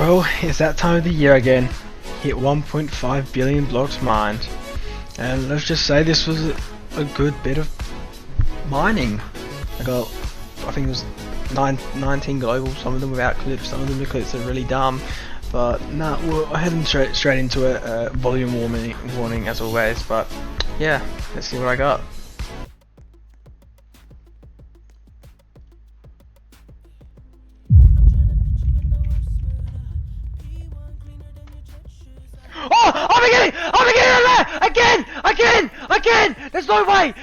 Well, it's that time of the year again. Hit 1.5 billion blocks mined. And let's just say this was a good bit of mining. I think it was 19 global, some of them without clips, some of them with clips are really dumb. But nah, we're heading straight into a volume warning as always. But yeah, let's see what I got. Oh! I'm beginning again! There's no way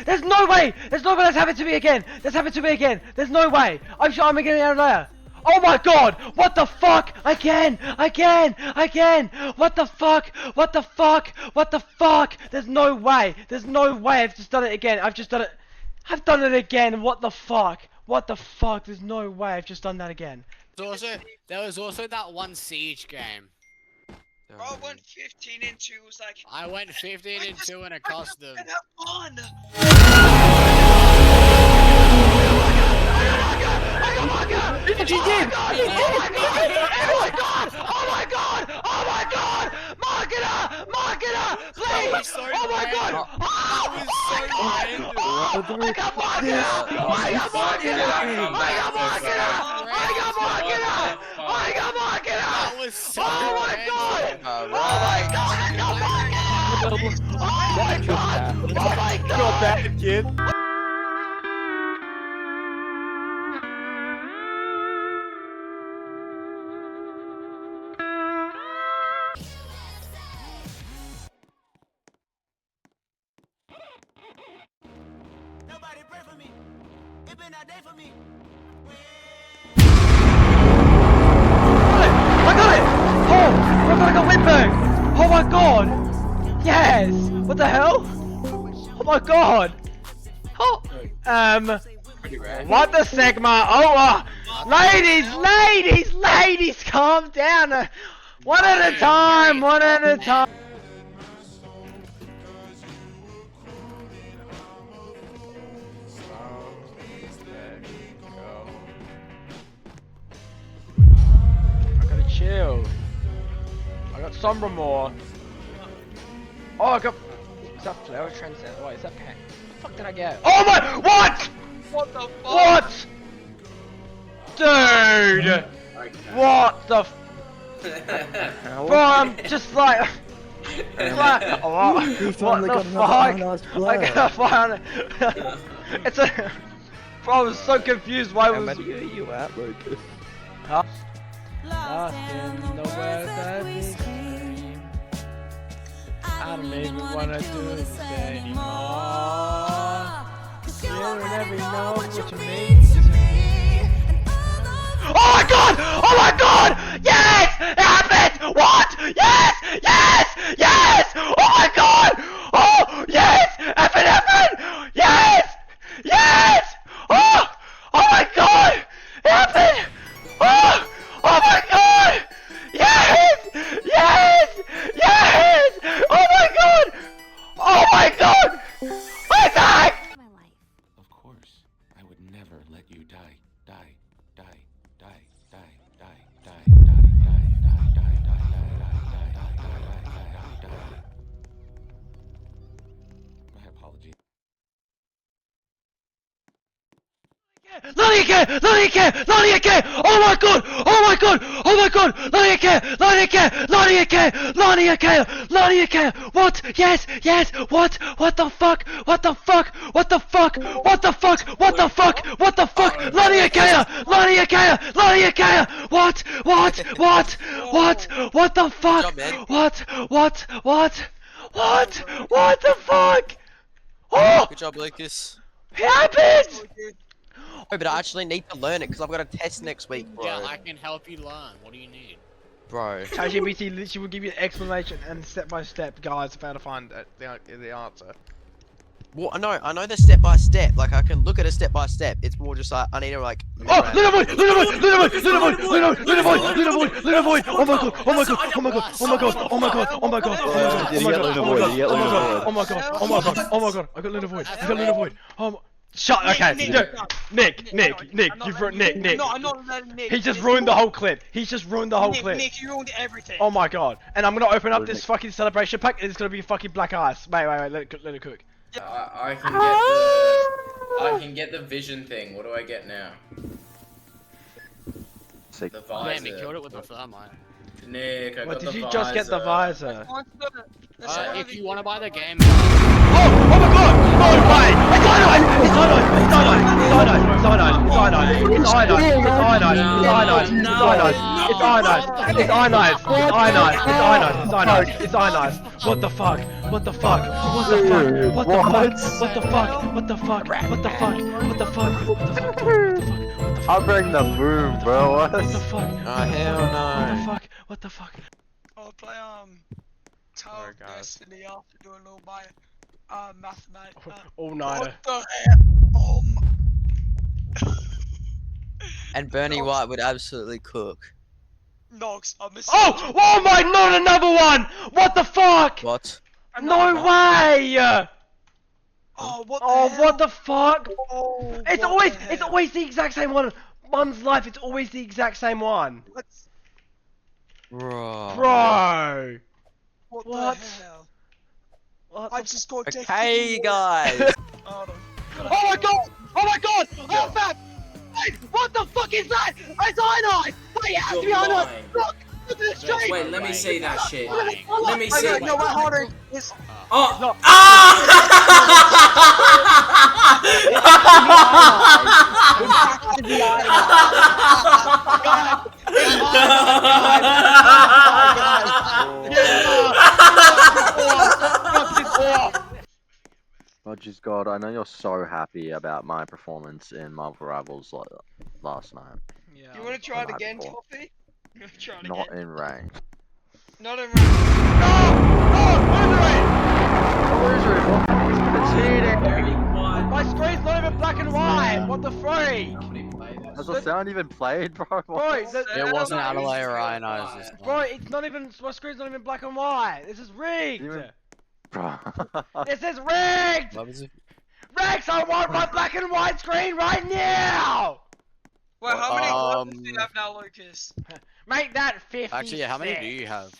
that's happened to me again! There's no way! I'm sure I'm beginning out of there! Oh my god! What the fuck? Again! What the fuck? There's no way! I've just done it again! I've done it again! What the fuck? There's no way I've just done that again. There was also that one Siege game. Bro, I went 15 and 2, was like... I went 15 and 2 and it cost them. You did! Oh my god! Marketer! Please! Oh my god! I got marketer! That was so Oh my god! Oh my god! You're bad, kid. Nobody pray for me. It been a day for me. I got it! Oh! I got Whitberg! Oh my god! Yes! What the hell? Oh my god! Oh! What the Sigma? Oh! Ladies! Calm down! One at a time! Chill. I got Sombra more. Oh, I got. Is that Flower Transcend? Wait, is that Pack? What the fuck did I get? Oh my. What? What the fuck? What? Dude! What the Bro, I'm just like. What the fuck? I got 500. It's a. Bro, I was so confused. Why was. Where are you at, Lucas? Huh? Lost in the words that we scream. I don't even wanna do this anymore. Feeling every note what you mean to me. Oh my god! Yes! It happened! What? Yes! Oh my god! Oh yes! Effin'! Yes! Oh my god! It happened! Oh my god! Yes! Oh my god! I died! Of course, I would never let you die. My apologies. Lonnie again! Oh my god! Lonnie again! What? Yes! What the fuck? Lonnie again! What? What the fuck? What the fuck? Oh! Good job, Lucas. It happened! Oh, but I actually need to learn it because I've got a test next week, bro. Yeah, I can help you learn. What do you need? Bro. ChatGPT literally will give you an explanation and step-by-step guides of how to find the answer. Well, I know the step-by-step. Like, I can look at a step-by-step. It's more just like, I need to, like... Oh! Lunar void! Oh my god! Oh my god! I got lunar void! Shut. Okay, Nick, dude. Nick, Nick, I'm not you've letting ruined Nick. No, I'm not letting Nick. He just Nick, ruined the whole clip. He's just ruined the whole Nick, clip. Nick, you ruined everything. Oh my god. And I'm gonna open up Nick. this fucking celebration pack and it's gonna be fucking black ice. Wait, let it cook. I can get the vision thing. What do I get now? Sick. The Damn, he visor. killed it with the thermite. Nick, I What got did the you visor. just get the visor? If you want to buy the game, Oh my god! No way! It's iodine! It's iodine! It's iodine! It's iodine! It's iodine! It's iodine! It's iodine! It's iodine! It's iodine! It's iodine! It's iodine! It's iodine! It's iodine! What the fuck? What the fuck? What the fuck? What the fuck? What the fuck? What the fuck? What the fuck? What the fuck? What the fuck? I'll bring the boom, bro. What the What? fuck? Oh hell What the no. fuck? What the fuck? I'll play Tower of Destiny after doing a little mathematics. All-nighter. What the hell? Oh my. And Bernie White would absolutely cook. Nox, I missed. Oh! Oh my! Not another one! What the fuck? What? No way! Oh, what the Oh, hell? what the fuck? Oh, It's what always, the it's hell? always the exact same one. One's life, it's always the exact same one. Bro. Bro. What What? the hell? What I the just got death. Okay, guys. Hold on. Oh my god! Oh my god! Oh fat! Wait, what the fuck is that? It's iodine! Wait, it has to be You're iodine! lying. Look! Look at the street! Wait, let me see that shit. lying. Let me Oh, see. no, wait, hold on. It's Oh! Budgiesgod, I know you're so happy about my performance in Marvel Rivals last night. Yeah. You wanna try it Alright, again, cool. Toffee? You wanna try it Not again? in rank. Not in rank. It's cheating! My screen's not even black and white! What the freak? Has the sound even played, bro? Bro, What? It wasn't Adelaide or Ionizers. Bro, it's not even, my screen's not even black and white! This is rigged! Even- Bro. This is rigged! What was it? Rex, I want my black and white screen right now! Wait, how many glasses do Um, you have now, Lucas? Make that 50. Actually, how many do you have?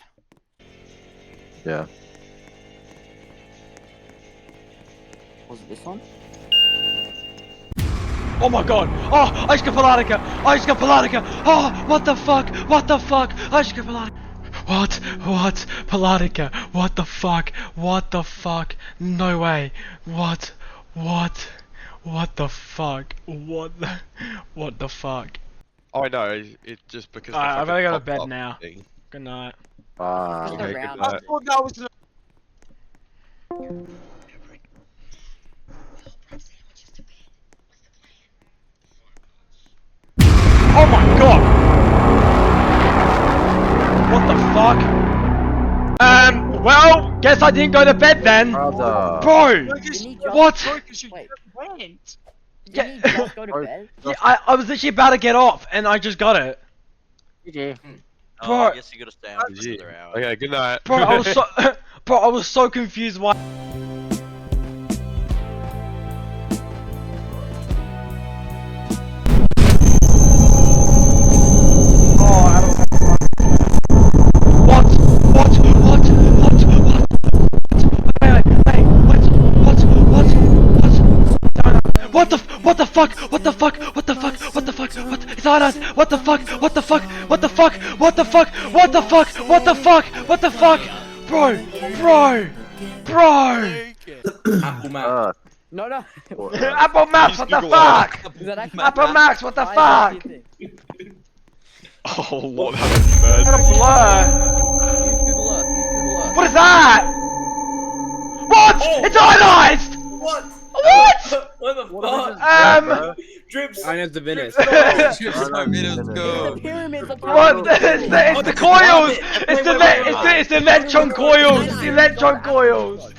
Yeah. Was it this one? Oh my god! Oh, Aishka Palatica! Aishka Palatica! Oh, what the fuck? What the fuck? Aishka Palatica! What? Palatica? What the fuck? What the fuck? No way! What? What the fuck? What the fuck? Oh, I know. It's just because. the Alright, I fucking better go to pop-up bed now. thing. Good night. Bye. Just Okay, around. good I night. thought that was Oh my god! What the fuck? Well, guess I didn't go to bed then. Brother. Bro! Lucas, Didn't he just- What? Lucas, you Wait. just went. Didn't he just go to Oh, bed? Yeah, I was literally about to get off and I just got it. Oh, Bro. I guess you gotta stay on for Legit. another hour. Okay, good night. Bro, I was so bro, I was so confused why. Oh, I don't know. What? What the fuck? What the fuck? What the fuck? What the fuck? What? It's on us. What the fuck? What the fuck? What the fuck? What the fuck? What the fuck? What the fuck? What the fuck? Bro! Apple man. No, no. Apple Maps, what the fuck? Is that actually Apple Max, what the Why fuck? is that your thing? Oh, what happened, man? What a blur. Use Google Earth. Use Google Earth. What is that? What? Oh. It's ionized! What? What? What the fuck? Drips. I know the Venice. know The pyramids. What? It's the coils! It's the electron coils! It's the electron coils!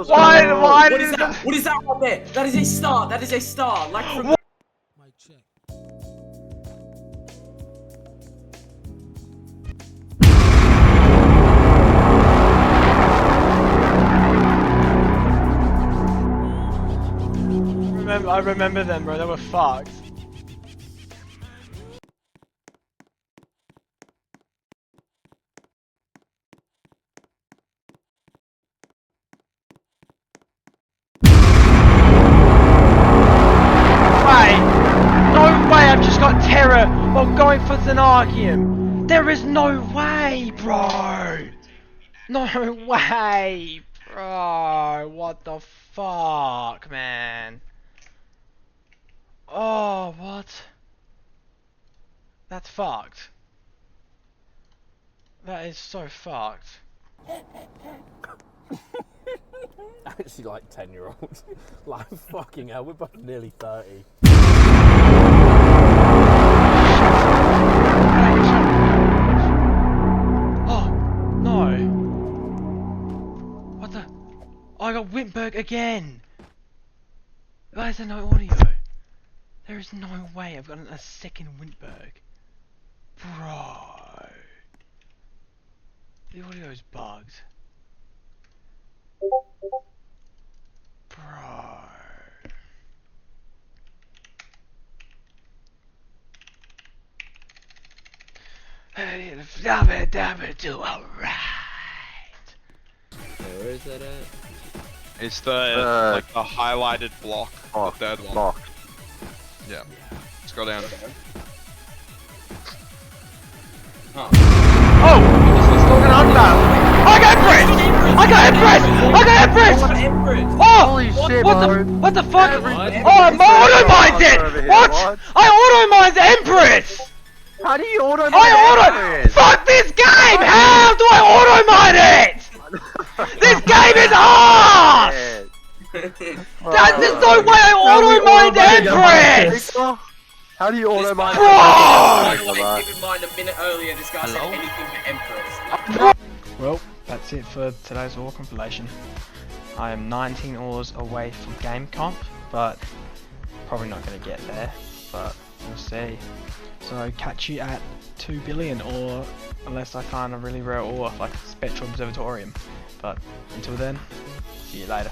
Why What did is it... that? What is that right there? That is a star. That is a star. Like from. I remember them, bro. They were fucked. No way, I've just got terror while going for Xenarchium. There is no way, bro. No way, bro. What the fuck, man? Oh, what? That's fucked. That is so fucked. Actually, like 10-year-olds. Like, fucking hell, we're both nearly 30. Oh, no. What the? Oh, I got Wimberg again. Why is there no audio? There is no way I've gotten a second Wimberg. Bro. The audio's bugged. Bro. Dabba do alright. Where is that at? It's the like the highlighted block, the third one. Block. Yeah. Scroll down. Oh! It's talking on I got Empress! I got Empress! I got Empress! Oh! Holy shit, what the fuck? Everything. Oh, my auto-mine's it! What? I auto-mined Empress! How do you auto? Fuck this game! How do I auto-mine it? This game is arse! There's no way I auto-mined Empress! How do you auto mine? Keep in mind, a minute earlier, this guy said anything but Empress. Well, that's it for today's ore compilation. I am 19 ores away from game comp, but probably not going to get there, but we'll see. So catch you at 2 billion, or unless I find a really rare ore like Spectral Observatorium. But until then, see you later.